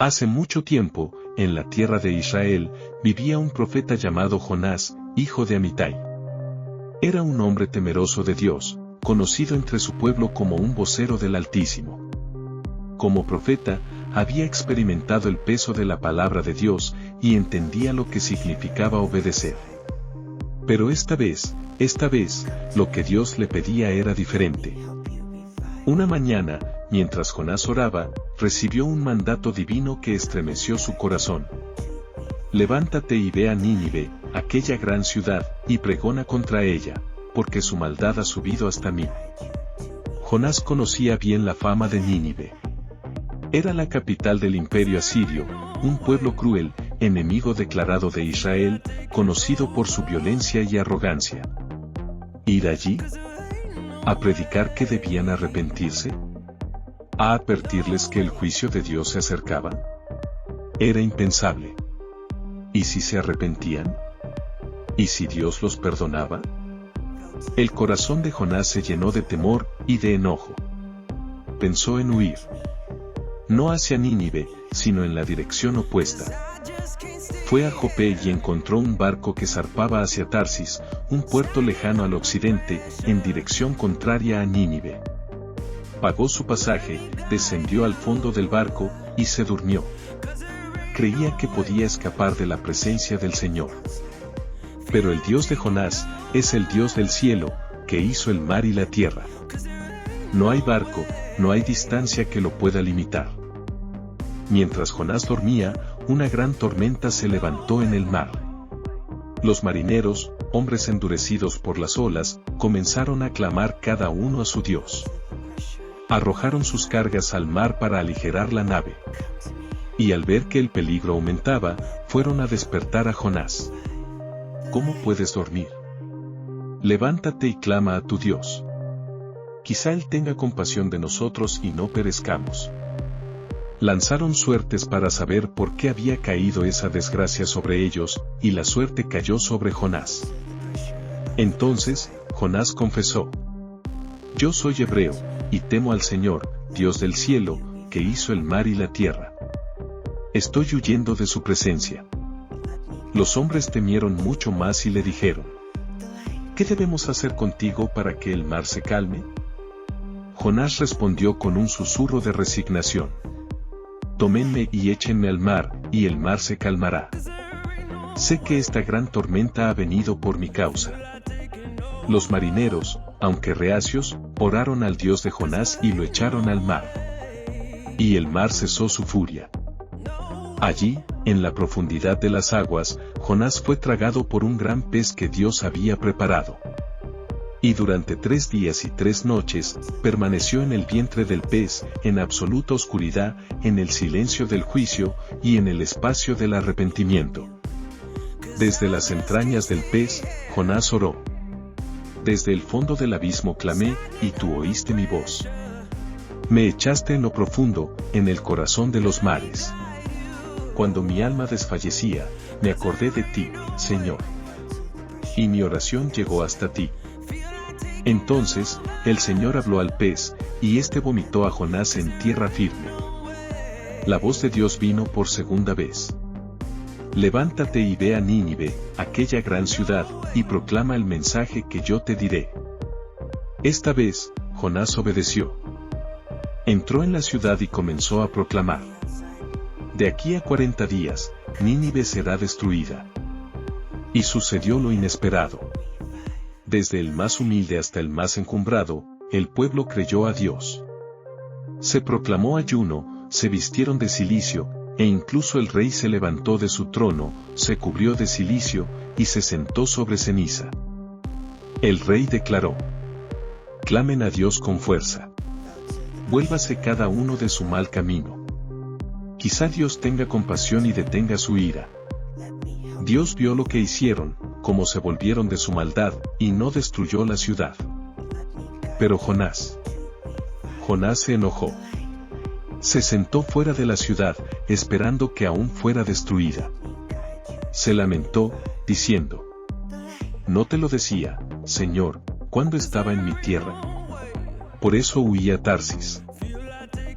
Hace mucho tiempo, en la tierra de Israel, vivía un profeta llamado Jonás, hijo de Amitai. Era un hombre temeroso de Dios, conocido entre su pueblo como un vocero del Altísimo. Como profeta, había experimentado el peso de la palabra de Dios y entendía lo que significaba obedecer. Pero esta vez, lo que Dios le pedía era diferente. Una mañana, mientras Jonás oraba, recibió un mandato divino que estremeció su corazón. Levántate y ve a Nínive, aquella gran ciudad, y pregona contra ella, porque su maldad ha subido hasta mí. Jonás conocía bien la fama de Nínive. Era la capital del imperio asirio, un pueblo cruel, enemigo declarado de Israel, conocido por su violencia y arrogancia. ¿Ir allí? ¿A predicar que debían arrepentirse? ¿A advertirles que el juicio de Dios se acercaba? Era impensable. ¿Y si se arrepentían? ¿Y si Dios los perdonaba? El corazón de Jonás se llenó de temor y de enojo. Pensó en huir. No hacia Nínive, sino en la dirección opuesta. Fue a Jope y encontró un barco que zarpaba hacia Tarsis, un puerto lejano al occidente, en dirección contraria a Nínive. Pagó su pasaje, descendió al fondo del barco, y se durmió. Creía que podía escapar de la presencia del Señor. Pero el Dios de Jonás es el Dios del cielo, que hizo el mar y la tierra. No hay barco, no hay distancia que lo pueda limitar. Mientras Jonás dormía, una gran tormenta se levantó en el mar. Los marineros, hombres endurecidos por las olas, comenzaron a clamar cada uno a su Dios. Arrojaron sus cargas al mar para aligerar la nave. Y al ver que el peligro aumentaba, fueron a despertar a Jonás. ¿Cómo puedes dormir? Levántate y clama a tu Dios. Quizá Él tenga compasión de nosotros y no perezcamos. Lanzaron suertes para saber por qué había caído esa desgracia sobre ellos, y la suerte cayó sobre Jonás. Entonces, Jonás confesó: Yo soy hebreo, y temo al Señor, Dios del cielo, que hizo el mar y la tierra. Estoy huyendo de su presencia. Los hombres temieron mucho más y le dijeron: ¿Qué debemos hacer contigo para que el mar se calme? Jonás respondió con un susurro de resignación: Tómenme y échenme al mar, y el mar se calmará. Sé que esta gran tormenta ha venido por mi causa. Los marineros, aunque reacios, oraron al Dios de Jonás y lo echaron al mar. Y el mar cesó su furia. Allí, en la profundidad de las aguas, Jonás fue tragado por un gran pez que Dios había preparado. Y durante 3 días y 3 noches, permaneció en el vientre del pez, en absoluta oscuridad, en el silencio del juicio, y en el espacio del arrepentimiento. Desde las entrañas del pez, Jonás oró. Desde el fondo del abismo clamé, y tú oíste mi voz. Me echaste en lo profundo, en el corazón de los mares. Cuando mi alma desfallecía, me acordé de ti, Señor. Y mi oración llegó hasta ti. Entonces, el Señor habló al pez, y éste vomitó a Jonás en tierra firme. La voz de Dios vino por segunda vez. Levántate y ve a Nínive, aquella gran ciudad, y proclama el mensaje que yo te diré. Esta vez, Jonás obedeció. Entró en la ciudad y comenzó a proclamar: De aquí a 40 días, Nínive será destruida. Y sucedió lo inesperado. Desde el más humilde hasta el más encumbrado, el pueblo creyó a Dios. Se proclamó ayuno, se vistieron de cilicio, e incluso el rey se levantó de su trono, se cubrió de cilicio, y se sentó sobre ceniza. El rey declaró: Clamen a Dios con fuerza. Vuélvase cada uno de su mal camino. Quizá Dios tenga compasión y detenga su ira. Dios vio lo que hicieron, cómo se volvieron de su maldad, y no destruyó la ciudad. Pero Jonás se enojó. Se sentó fuera de la ciudad, esperando que aún fuera destruida. Se lamentó, diciendo: No te lo decía, Señor, cuando estaba en mi tierra. Por eso huí a Tarsis.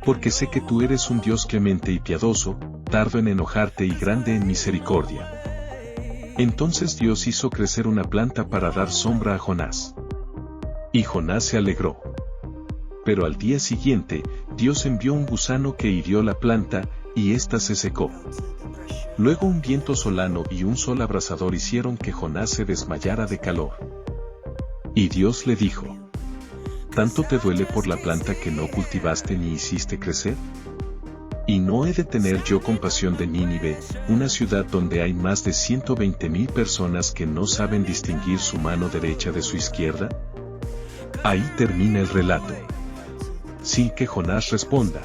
Porque sé que tú eres un Dios clemente y piadoso, tardo en enojarte y grande en misericordia. Entonces Dios hizo crecer una planta para dar sombra a Jonás. Y Jonás se alegró. Pero al día siguiente, Dios envió un gusano que hirió la planta, y ésta se secó. Luego un viento solano y un sol abrasador hicieron que Jonás se desmayara de calor. Y Dios le dijo: ¿tanto te duele por la planta que no cultivaste ni hiciste crecer? ¿Y no he de tener yo compasión de Nínive, una ciudad donde hay más de 120,000 personas que no saben distinguir su mano derecha de su izquierda? Ahí termina el relato. Sin que Jonás responda.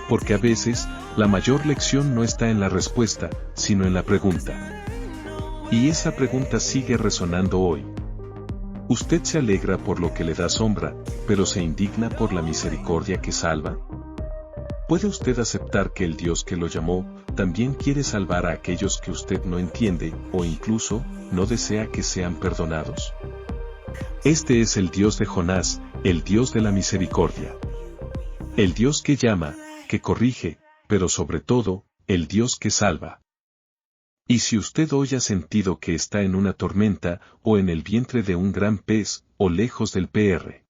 Porque a veces, la mayor lección no está en la respuesta, sino en la pregunta. Y esa pregunta sigue resonando hoy. ¿Usted se alegra por lo que le da sombra, pero se indigna por la misericordia que salva? ¿Puede usted aceptar que el Dios que lo llamó, también quiere salvar a aquellos que usted no entiende, o incluso, no desea que sean perdonados? Este es el Dios de Jonás, el Dios de la misericordia. El Dios que llama, que corrige, pero sobre todo, el Dios que salva. Y si usted hoy ha sentido que está en una tormenta, o en el vientre de un gran pez, o lejos del Pr.